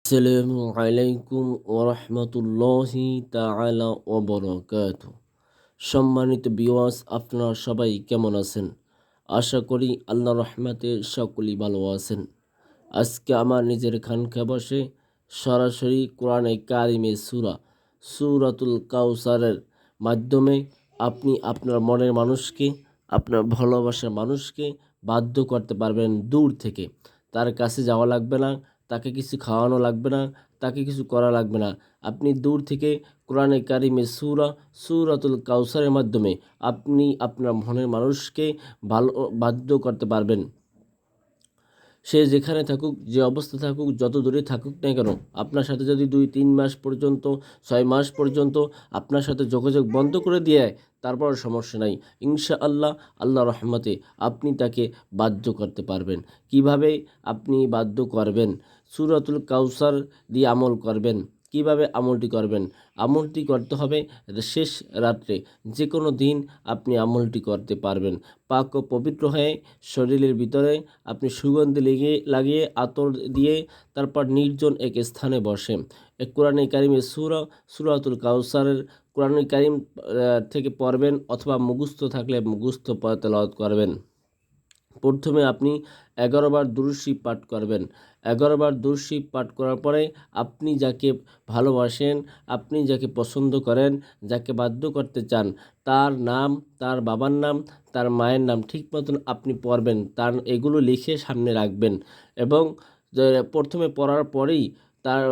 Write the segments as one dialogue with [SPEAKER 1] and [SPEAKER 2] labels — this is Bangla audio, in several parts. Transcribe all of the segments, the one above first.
[SPEAKER 1] আসসালামু আলাইকুম ওরহমতুল্লাহি তাআলা ওয়াবারাকাতুহু। সম্মানিত ভিউয়ার্স, আপনারা সবাই কেমন আছেন? আশা করি আল্লাহর রহমতে সকলেই ভালো আছেন। আজকে আমার নিজের খানকা বসে সরাসরি কোরআনে কারিমে সূরাতুল কাউসারের মাধ্যমে আপনি আপনার মনের মানুষকে, আপনার ভালোবাসার মানুষকে বাধ্য করতে পারবেন দূর থেকে। তার কাছে যাওয়া লাগবে না, তাকে কিছু খাওয়ানো লাগবে না, তাকে কিছু করা লাগবে না। আপনি দূর থেকে কোরআনে কারিমে সূরাতুল কাউসারের মাধ্যমে আপনি আপনার মনের মানুষকে ভালো বাধ্য করতে পারবেন। সে যেখানে থাকুক, যে অবস্থা থাকুক, যত দূরে থাকুক না কেন, আপনার সাথে যদি 2-3 মাস পর্যন্ত, 6 মাস পর্যন্ত আপনার সাথে যোগাযোগ বন্ধ করে দিয়ে তারপর সমস্যা নাই। ইনশাআল্লাহ আল্লাহর রহমতে আপনি তাকে বাধ্য করতে পারবেন। কিভাবে আপনি বাধ্য করবেন? সূরাতুল কাউসার দিয়ে আমল করবেন। কিভাবে আমলটি করবেন? আমলটি করতে হবে শেষ রাত্রে। যে কোনো দিন আপনি আমলটি করতে পারবেন। পাক ও পবিত্র হয়ে শরীরের ভিতরে আপনি সুগন্ধি লাগিয়ে আতর দিয়ে তারপর নির্জন এক স্থানে বসে কোরআনে কারিমের সূরাতুল কাউসারের কোরআনে কারিম থেকে পড়বেন, অথবা মুখস্থ থাকলে মুখস্থ তেলাওয়াত করবেন। প্রথমে আপনি 11 বার দুরূদ শরীফ পাঠ করবেন। 11 বার দুরূদ শরীফ পাঠ করার পরে আপনি যাকে ভালোবাসেন, আপনি যাকে পছন্দ করেন, যাকে বাধ্য করতে চান, তার নাম, তার বাবার নাম, তার মায়ের নাম ঠিক মতন আপনি পড়বেন। তার এগুলো লিখে সামনে রাখবেন এবং প্রথমে পড়ার পরেই তার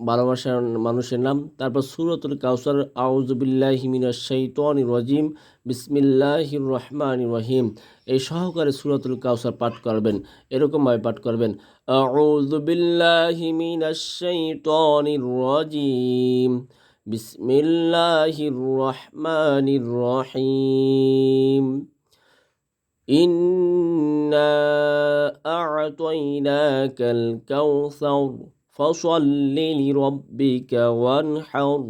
[SPEAKER 1] ভালোবাসার মানুষের নাম, তারপর সূরাতুল কাউসার, আউযু বিল্লাহি মিনাশ শাইতানির রাজিম, বিসমিল্লাহির রহমানির রহিম, এই সহকারে সূরাতুল কাউসার পাঠ করবেন। এরকমভাবে পাঠ করবেন, আউযু বিল্লাহি মিনাশ শাইতানির রাজিম, বিসমিল্লাহির রহমানির রহিম, ইন্না আ'তাইনাকাল কাউসার ফসল্লি লিরাব্বিকা ওয়ানহার,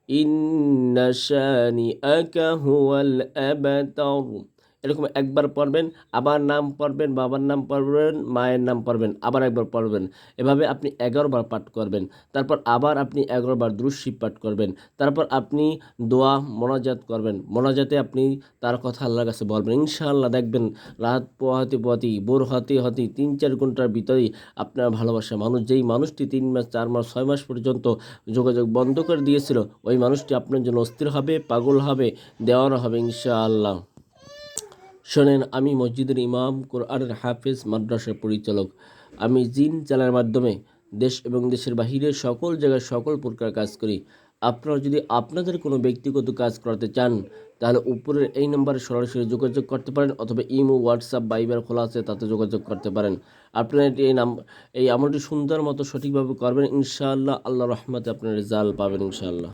[SPEAKER 1] ইন্না শানিআকা হুয়াল আবতার। এরকম একবার পড়বেন, আবার নাম পড়বেন, বাবার নাম পড়বেন, মায়ের নাম পড়বেন, আবার একবার পড়বেন। এভাবে আপনি 11 বার পাঠ করবেন। তারপর আবার আপনি 11 বার দুরূদ শরীফ পাঠ করবেন। তারপর আপনি দোয়া মোনাজাত করবেন। মোনাজাতে আপনি তার কথা আল্লাহর কাছে বলবেন। ইনশাআল্লাহ দেখবেন রাত পোহাতে পোহাতেই, ভোর হতে হতেই 3-4 ঘন্টার ভিতরেই আপনার ভালোবাসা মানুষ, যেই মানুষটি 3 মাস, 4 মাস, 6 মাস পর্যন্ত যোগাযোগ বন্ধ করে দিয়েছিল, ওই মানুষটি আপনার জন্য অস্থির হবে, পাগল হবে, দেওয়ানা হবে ইনশাআল্লাহ। শোনেন, আমি মসজিদের ইমাম, কোরআনের হাফেজ, মাদ্রাসার পরিচালক। আমি জিন চালার মাধ্যমে দেশ এবং দেশের বাহিরে সকল জায়গায় সকল প্রকার কাজ করি। আপনারা যদি আপনাদের কোনো ব্যক্তিগত কাজ করাতে চান, তাহলে উপরের এই নম্বরে সরাসরি যোগাযোগ করতে পারেন, অথবা ইমো, হোয়াটসঅ্যাপ, ভাইবার খোলা আছে, তাতে যোগাযোগ করতে পারেন। আপনারা এই আমলটি সুন্দর মতো সঠিকভাবে করবেন, ইনশাআল্লাহ আল্লাহর রহমতে আপনার রেজাল্ট পাবেন ইনশাআল্লাহ।